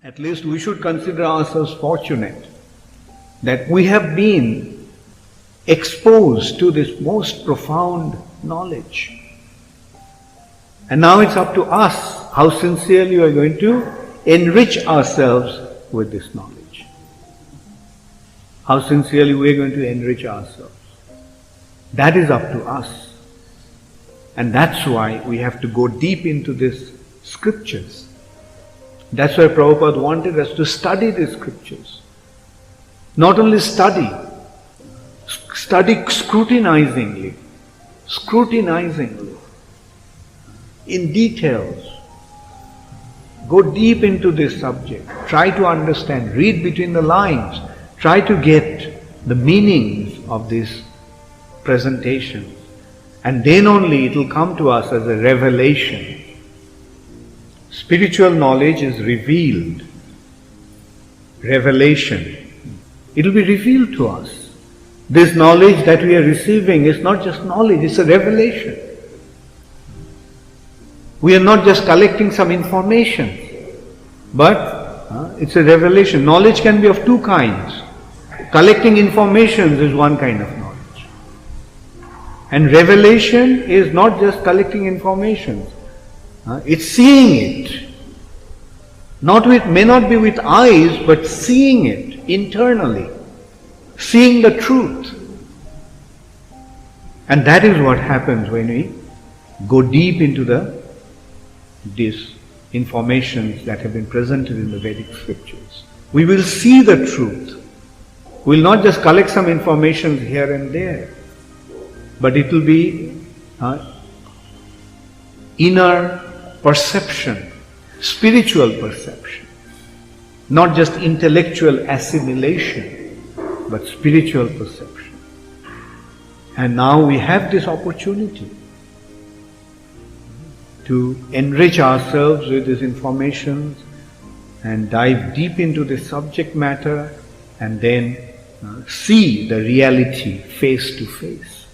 At least we should consider ourselves fortunate that we have been exposed to this most profound knowledge. And now it's up to us how sincerely we are going to enrich ourselves with this knowledge. How sincerely we are going to enrich ourselves. That is up to us. And that's why we have to go deep into these scriptures. That's why Prabhupada wanted us to study the scriptures. Not only study scrutinizingly, in details. Go deep into this subject. Try to understand, read between the lines. Try to get the meanings of these presentations. And then only it will come to us as a revelation. Spiritual knowledge is revealed. Revelation. It will be revealed to us. This knowledge that we are receiving is not just knowledge, it's a revelation. We are not just collecting some information, but it's a revelation. Knowledge can be of two kinds. Collecting information is one kind of knowledge. And revelation is not just collecting information. It's seeing it. May not be with eyes, but seeing it internally. Seeing the truth. And that is what happens when we go deep into these informations that have been presented in the Vedic scriptures. We will see the truth. We will not just collect some information here and there, but it will be inner perception, spiritual perception, not just intellectual assimilation, but spiritual perception. And now we have this opportunity to enrich ourselves with these informations and dive deep into this subject matter and then see the reality face to face.